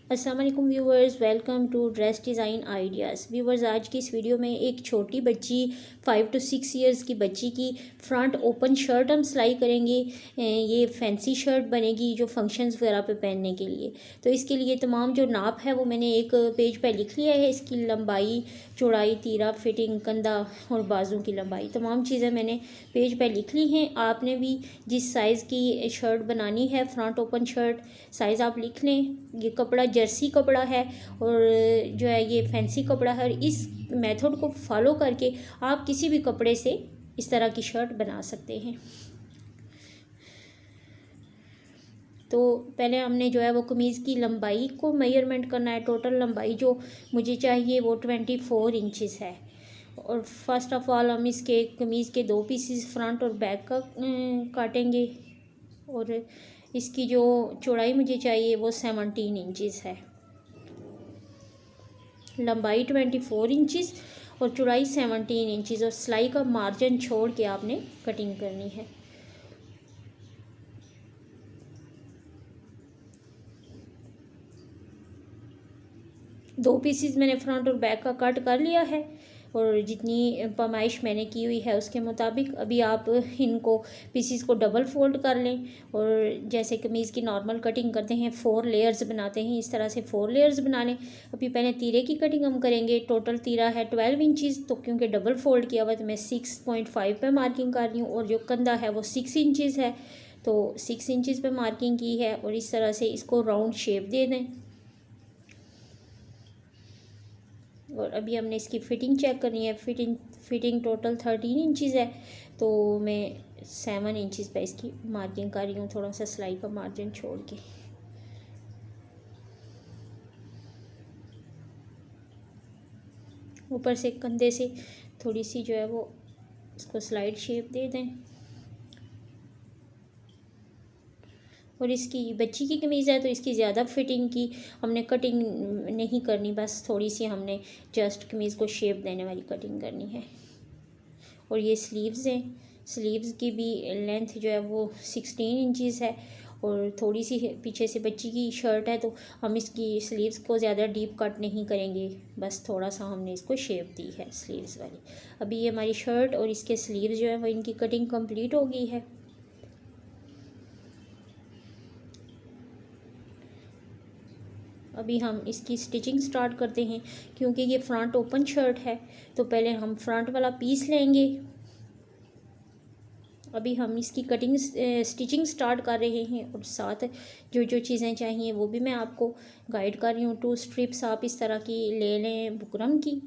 अस्सलाम वालेकुम viewers, welcome to dress design ideas. Viewers, आज की इस वीडियो में एक छोटी बच्ची 5 to 6 इयर्स की बच्ची की फ्रंट ओपन शर्ट हम सिलाई करेंगे। ये फैंसी शर्ट बनेगी जो फंक्शंस वगैरह पे पहनने के लिए। तो इसके लिए तमाम जो नाप है वो मैंने एक पेज पर लिख लिया है। इसकी लंबाई, चौड़ाई, तीरा, फिटिंग, कंधा और बाजू की लंबाई, तमाम चीज़ें मैंने पेज पर लिख ली हैं। आपने भी जिस साइज़ की शर्ट बनानी है, फ्रंट ओपन शर्ट, साइज़ आप लिख लें। ये कपड़ा जर्सी कपड़ा है और जो है ये फैंसी कपड़ा है। इस मेथड को फॉलो करके आप किसी भी कपड़े से इस तरह की शर्ट बना सकते हैं। तो पहले हमने जो है वो कमीज़ की लंबाई को मेजरमेंट करना है। टोटल लंबाई जो मुझे चाहिए वो 24 इंचज़ है। और फर्स्ट ऑफ ऑल हम इसके कमीज़ के 2 पीसेस फ्रंट और बैक का काटेंगे। और इसकी जो चौड़ाई मुझे चाहिए वो 17 इंचज़ है। लंबाई 24 इंचज़ और चौड़ाई 17 इंचज़, और सिलाई का मार्जिन छोड़ के आपने कटिंग करनी है। दो पीसीज मैंने फ्रंट और बैक का कट कर लिया है और जितनी पैमाइश मैंने की हुई है उसके मुताबिक अभी आप इनको पीसीज को डबल फोल्ड कर लें। और जैसे कमीज़ की नॉर्मल कटिंग करते हैं, 4 लेयर्स बनाते हैं, इस तरह से 4 लेयर्स बना लें। अभी पहले तीरे की कटिंग हम करेंगे। टोटल तीरा है 12 इंचज़, तो क्योंकि डबल फोल्ड किया हुआ तो मैं 6.5 पे मार्किंग कर रही हूँ। और जो कंधा है वो 6 इंचज़ है, तो 6 इंचज़ पे मार्किंग की है। और इस तरह से इसको राउंड शेप दे दें। और अभी हमने इसकी फ़िटिंग चेक करनी है। फ़िटिंग टोटल 13 इंचज़ है, तो मैं 7 इंचज़ पे इसकी मार्किंग कर रही हूँ, थोड़ा सा सिलाई का मार्जिन छोड़ के। ऊपर से कंधे से थोड़ी सी जो है वो इसको स्लाइड शेप दे दें। और इसकी बच्ची की कमीज़ है तो इसकी ज़्यादा फिटिंग की हमने कटिंग नहीं करनी, बस थोड़ी सी हमने जस्ट कमीज़ को शेप देने वाली कटिंग करनी है। और ये स्लीव्स हैं, स्लीव्स की भी लेंथ जो है वो 16 इंचज़ है। और थोड़ी सी पीछे से बच्ची की शर्ट है तो हम इसकी स्लीव्स को ज़्यादा डीप कट नहीं करेंगे, बस थोड़ा सा हमने इसको शेप दी है स्लीव्स वाली। अभी ये हमारी शर्ट और इसके स्लीव्स जो है वो इनकी कटिंग कंप्लीट हो गई है। अभी हम इसकी स्टिचिंग स्टार्ट करते हैं। क्योंकि ये फ्रंट ओपन शर्ट है तो पहले हम फ्रंट वाला पीस लेंगे। अभी हम इसकी कटिंग स्टिचिंग स्टार्ट कर रहे हैं और साथ जो जो चीज़ें चाहिए वो भी मैं आपको गाइड कर रही हूँ। 2 स्ट्रिप्स आप इस तरह की ले लें बुकरम की।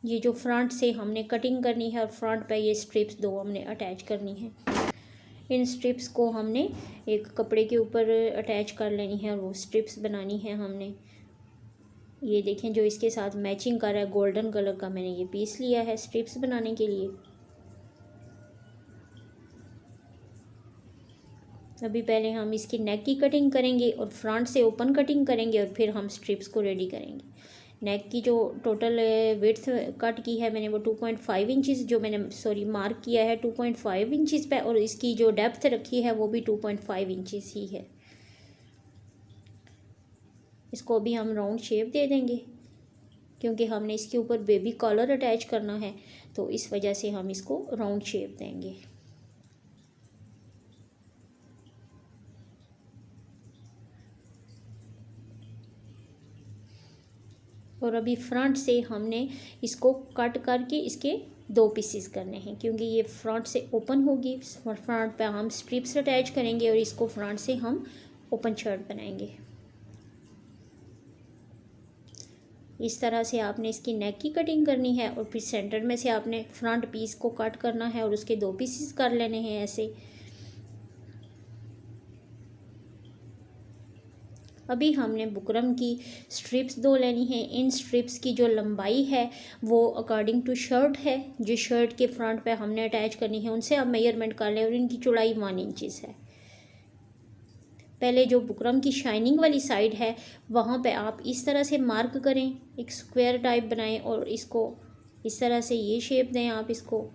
ये जो फ्रंट से हमने कटिंग करनी है और फ्रंट पे ये स्ट्रिप्स 2 हमने अटैच करनी है। इन स्ट्रिप्स को हमने एक कपड़े के ऊपर अटैच कर लेनी है और वो स्ट्रिप्स बनानी है हमने। ये देखें, जो इसके साथ मैचिंग कर रहा है गोल्डन कलर का, मैंने ये पीस लिया है स्ट्रिप्स बनाने के लिए। अभी पहले हम इसकी नेक की कटिंग करेंगे और फ्रंट से ओपन कटिंग करेंगे और फिर हम स्ट्रिप्स को रेडी करेंगे। नेक की जो टोटल विड्थ कट की है मैंने वो 2.5 इंचज़, जो मैंने मार्क किया है 2.5 इंचज़ पे, और इसकी जो डेप्थ रखी है वो भी 2.5 इंचज़ ही है। इसको भी हम राउंड शेप दे देंगे क्योंकि हमने इसके ऊपर बेबी कॉलर अटैच करना है, तो इस वजह से हम इसको राउंड शेप देंगे। और अभी फ्रंट से हमने इसको कट करके इसके 2 पीसेस करने हैं क्योंकि ये फ्रंट से ओपन होगी। फ्रंट पे हम स्ट्रिप्स अटैच करेंगे और इसको फ्रंट से हम ओपन शर्ट बनाएंगे। इस तरह से आपने इसकी नेक की कटिंग करनी है और फिर सेंटर में से आपने फ्रंट पीस को कट करना है और उसके 2 पीसेस कर लेने हैं ऐसे। अभी हमने बुकरम की स्ट्रिप्स 2 लेनी है। इन स्ट्रिप्स की जो लंबाई है वो अकॉर्डिंग टू शर्ट है, जो शर्ट के फ्रंट पे हमने अटैच करनी है उनसे आप मेजरमेंट कर लें। और इनकी चौड़ाई 1 इंचज़ है। पहले जो बुकरम की शाइनिंग वाली साइड है वहाँ पे आप इस तरह से मार्क करें, एक स्क्वायर टाइप बनाएं और इसको इस तरह से ये शेप दें आप इसको।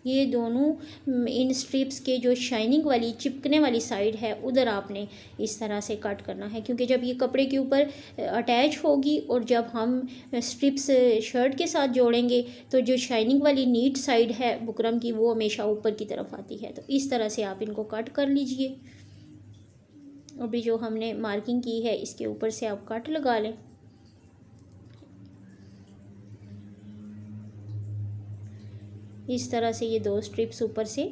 ये दोनों इन स्ट्रिप्स के जो शाइनिंग वाली चिपकने वाली साइड है उधर आपने इस तरह से कट करना है, क्योंकि जब ये कपड़े के ऊपर अटैच होगी और जब हम स्ट्रिप्स शर्ट के साथ जोड़ेंगे तो जो शाइनिंग वाली नीट साइड है बुकरम की वो हमेशा ऊपर की तरफ आती है। तो इस तरह से आप इनको कट कर लीजिए। अभी जो हमने मार्किंग की है इसके ऊपर से आप कट लगा लें। इस तरह से ये 2 स्ट्रिप्स ऊपर से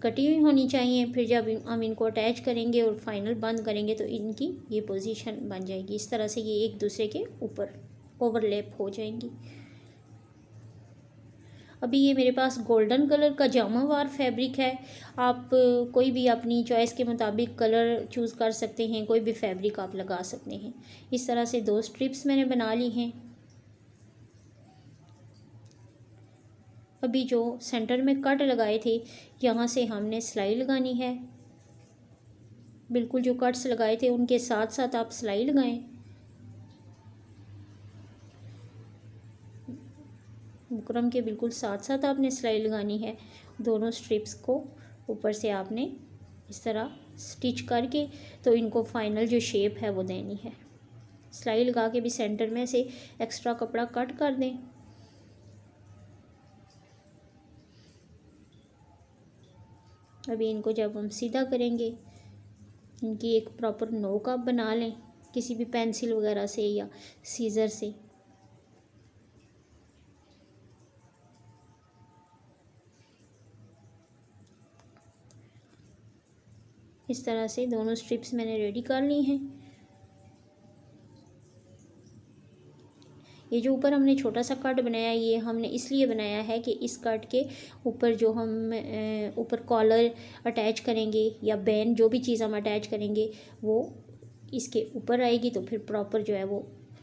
कटी हुई होनी चाहिए। फिर जब हम इनको अटैच करेंगे और फाइनल बंद करेंगे तो इनकी ये पोजीशन बन जाएगी। इस तरह से ये एक दूसरे के ऊपर ओवरलैप हो जाएंगी। अभी ये मेरे पास गोल्डन कलर का जामावार फैब्रिक है। आप कोई भी अपनी चॉइस के मुताबिक कलर चूज़ कर सकते हैं, कोई भी फैब्रिक आप लगा सकते हैं। इस तरह से 2 स्ट्रिप्स मैंने बना ली हैं। अभी जो सेंटर में कट लगाए थे यहाँ से हमने सिलाई लगानी है। बिल्कुल जो कट्स लगाए थे उनके साथ साथ आप सिलाई लगाएं। बुकरम के बिल्कुल साथ साथ आपने सिलाई लगानी है। दोनों स्ट्रिप्स को ऊपर से आपने इस तरह स्टिच करके तो इनको फाइनल जो शेप है वो देनी है। सिलाई लगा के भी सेंटर में से एक्स्ट्रा कपड़ा कट कर दें। अभी इनको जब हम सीधा करेंगे इनकी एक प्रॉपर नोक आप बना लें किसी भी पेंसिल वगैरह से या सीज़र से। इस तरह से दोनों स्ट्रिप्स मैंने रेडी कर ली हैं। ये जो ऊपर हमने छोटा सा कट बनाया ये हमने इसलिए बनाया है कि इस कट के ऊपर जो हम ऊपर कॉलर अटैच करेंगे या बैन जो भी चीज़ हम अटैच करेंगे वो इसके ऊपर आएगी तो फिर प्रॉपर जो है वो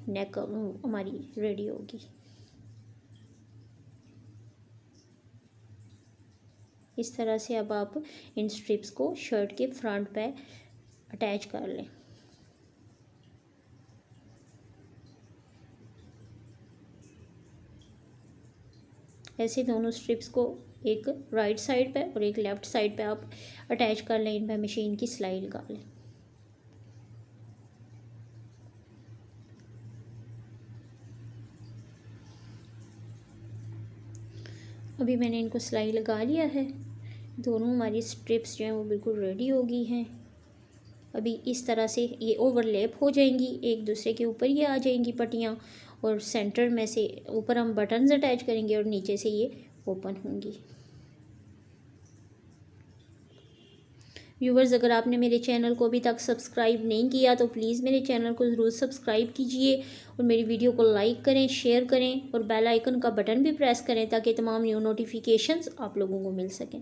नेक हमारी रेडी होगी। इस तरह से अब आप इन स्ट्रिप्स को शर्ट के फ्रंट पे अटैच कर लें। ऐसे दोनों स्ट्रिप्स को एक राइट साइड पे और एक लेफ़्ट साइड पे आप अटैच कर लें। इन पे मशीन की सिलाई लगा लें। अभी मैंने इनको सिलाई लगा लिया है। दोनों हमारी स्ट्रिप्स जो हैं वो बिल्कुल रेडी हो गई हैं। अभी इस तरह से ये ओवरलैप हो जाएंगी, एक दूसरे के ऊपर ये आ जाएंगी पट्टियाँ और सेंटर में से ऊपर हम बटन्स अटैच करेंगे और नीचे से ये ओपन होंगी। व्यूवर्स, अगर आपने मेरे चैनल को अभी तक सब्सक्राइब नहीं किया तो प्लीज़ मेरे चैनल को ज़रूर सब्सक्राइब कीजिए और मेरी वीडियो को लाइक करें, शेयर करें और बेल आइकन का बटन भी प्रेस करें ताकि तमाम न्यू नोटिफिकेशंस आप लोगों को मिल सकें।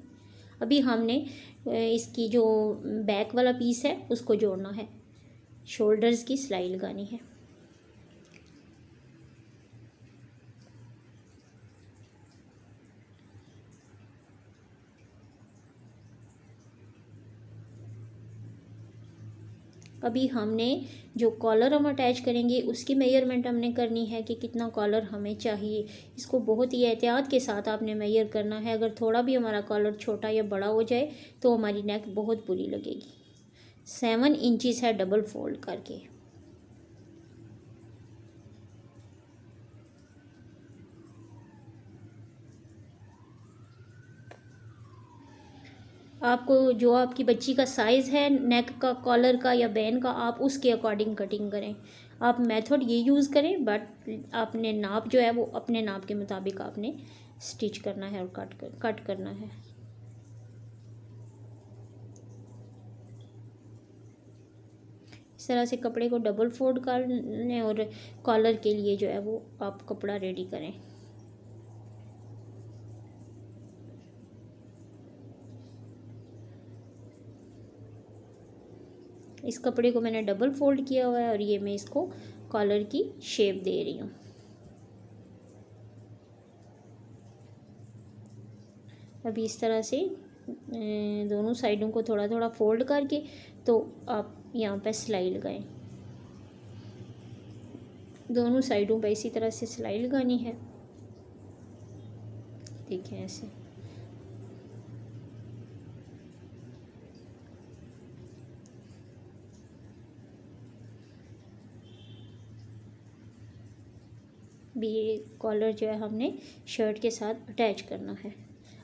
अभी हमने इसकी जो बैक वाला पीस है उसको जोड़ना है, शोल्डर्स की सिलाई लगानी है। अभी हमने जो कॉलर हम अटैच करेंगे उसकी मेजरमेंट हमने करनी है कि कितना कॉलर हमें चाहिए। इसको बहुत ही एहतियात के साथ आपने मेजर करना है। अगर थोड़ा भी हमारा कॉलर छोटा या बड़ा हो जाए तो हमारी नेक बहुत बुरी लगेगी। 7 इंचज़ है डबल फोल्ड करके। आपको जो आपकी बच्ची का साइज़ है नेक का, कॉलर का या बैन का, आप उसके अकॉर्डिंग कटिंग करें। आप मेथड ये यूज़ करें बट आपने नाप जो है वो अपने नाप के मुताबिक आपने स्टिच करना है और कट करना है। इस तरह से कपड़े को डबल फोल्ड कर लें और कॉलर के लिए जो है वो आप कपड़ा रेडी करें। इस कपड़े को मैंने डबल फोल्ड किया हुआ है और ये मैं इसको कॉलर की शेप दे रही हूँ। अभी इस तरह से दोनों साइडों को थोड़ा थोड़ा फोल्ड करके तो आप यहाँ पे सिलाई लगाएं। दोनों साइडों पे इसी तरह से सिलाई लगानी है। देखिए ऐसे भी कॉलर जो है हमने शर्ट के साथ अटैच करना है।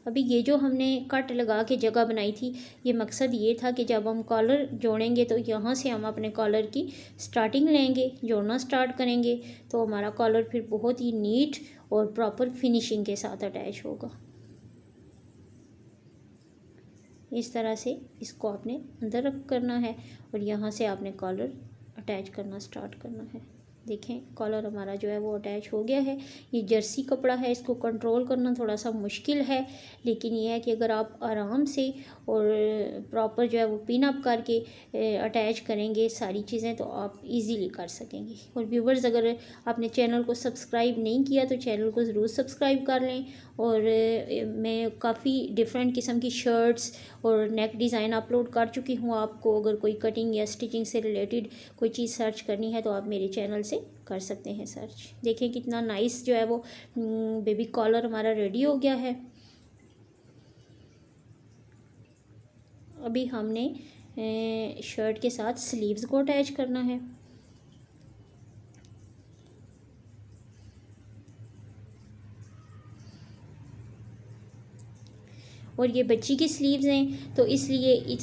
अभी ये जो हमने कट लगा के जगह बनाई थी, ये मकसद ये था कि जब हम कॉलर जोड़ेंगे तो यहाँ से हम अपने कॉलर की स्टार्टिंग लेंगे, जोड़ना स्टार्ट करेंगे तो हमारा कॉलर फिर बहुत ही नीट और प्रॉपर फिनिशिंग के साथ अटैच होगा। इस तरह से इसको आपने अंदर रख करना है और यहाँ से आपने कॉलर अटैच करना स्टार्ट करना है। देखें कॉलर हमारा जो है वो अटैच हो गया है। ये जर्सी कपड़ा है, इसको कंट्रोल करना थोड़ा सा मुश्किल है, लेकिन ये है कि अगर आप आराम से और प्रॉपर जो है वो पिन अप करके अटैच करेंगे सारी चीज़ें तो आप इजीली कर सकेंगे। और व्यूवर्स, अगर आपने चैनल को सब्सक्राइब नहीं किया तो चैनल को ज़रूर सब्सक्राइब कर लें। और मैं काफ़ी डिफरेंट किस्म की शर्ट्स और नेक डिज़ाइन अपलोड कर चुकी हूँ। आपको अगर कोई कटिंग या स्टिचिंग से रिलेटेड कोई चीज़ सर्च करनी है तो आप मेरे चैनल से कर सकते हैं सर्च। देखें कितना नाइस जो है वो बेबी कॉलर हमारा रेडी हो गया है। अभी हमने शर्ट के साथ स्लीव्स को अटैच करना है। और ये बच्ची की स्लीव्स हैं तो इसलिए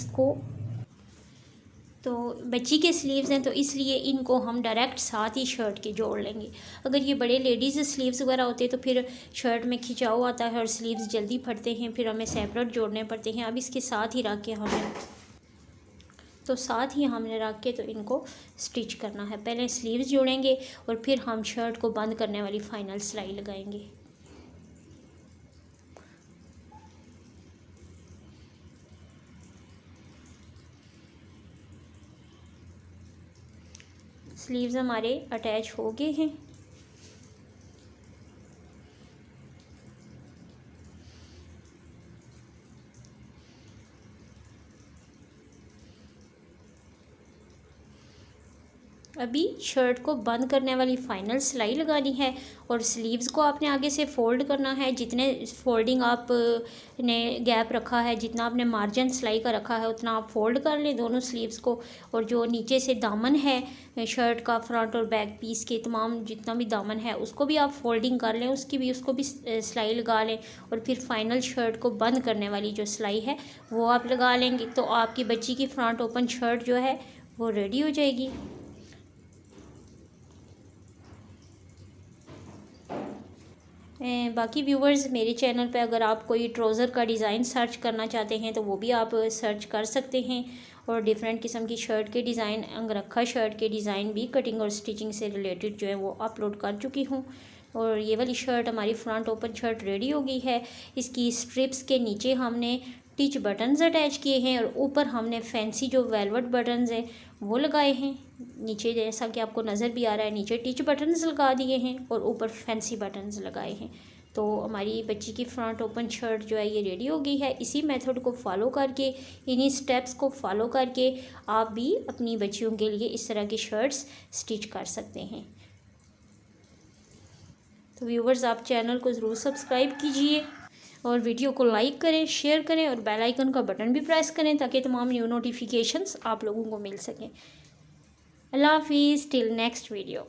बच्ची के स्लीव्स हैं तो इसलिए इनको हम डायरेक्ट साथ ही शर्ट के जोड़ लेंगे। अगर ये बड़े लेडीज़ स्लीव्स वगैरह होते तो फिर शर्ट में खिंचाव आता है और स्लीव्स जल्दी फटते हैं, फिर हमें सेपरेट जोड़ने पड़ते हैं। अब इसके साथ ही रख के हमने रख के तो इनको स्टिच करना है। पहले स्लीव्स जोड़ेंगे और फिर हम शर्ट को बंद करने वाली फाइनल सिलाई लगाएंगे। स्लीव्स हमारे अटैच हो गए हैं। अभी शर्ट को बंद करने वाली फाइनल सिलाई लगानी है और स्लीव्स को आपने आगे से फोल्ड करना है। जितने फोल्डिंग आप ने गैप रखा है, जितना आपने मार्जिन सिलाई का रखा है उतना आप फोल्ड कर लें दोनों स्लीव्स को। और जो नीचे से दामन है शर्ट का, फ्रंट और बैक पीस के तमाम जितना भी दामन है उसको भी आप फोल्डिंग कर लें, उसको भी सिलाई लगा लें। और फिर फाइनल शर्ट को बंद करने वाली जो सिलाई है वो आप लगा लेंगे तो आपकी बच्ची की फ्रंट ओपन शर्ट जो है वो रेडी हो जाएगी। बाकी व्यूवर्स, मेरे चैनल पे अगर आप कोई ट्राउज़र का डिज़ाइन सर्च करना चाहते हैं तो वो भी आप सर्च कर सकते हैं। और डिफरेंट किस्म की शर्ट के डिज़ाइन, अंगरखा शर्ट के डिज़ाइन भी कटिंग और स्टिचिंग से रिलेटेड जो है वो अपलोड कर चुकी हूँ। और ये वाली शर्ट हमारी फ्रंट ओपन शर्ट रेडी हो गई है। इसकी स्ट्रिप्स के नीचे हमने टिच बटन्स अटैच किए हैं और ऊपर हमने फैंसी जो वेलवेट बटन्स हैं वो लगाए हैं। नीचे जैसा कि आपको नज़र भी आ रहा है, नीचे टिच बटन्स लगा दिए हैं और ऊपर फैंसी बटन्स लगाए हैं। तो हमारी बच्ची की फ्रंट ओपन शर्ट जो है ये रेडी हो गई है। इसी मेथड को फॉलो करके, इन्हीं स्टेप्स को फॉलो करके आप भी अपनी बच्चियों के लिए इस तरह की शर्ट्स स्टिच कर सकते हैं। तो व्यूवर्स, आप चैनल को ज़रूर सब्सक्राइब कीजिए और वीडियो को लाइक करें, शेयर करें और बेल आइकन का बटन भी प्रेस करें ताकि तमाम न्यू नोटिफिकेशंस आप लोगों को मिल सकें। अल्लाह हाफिज़, टिल नेक्स्ट वीडियो।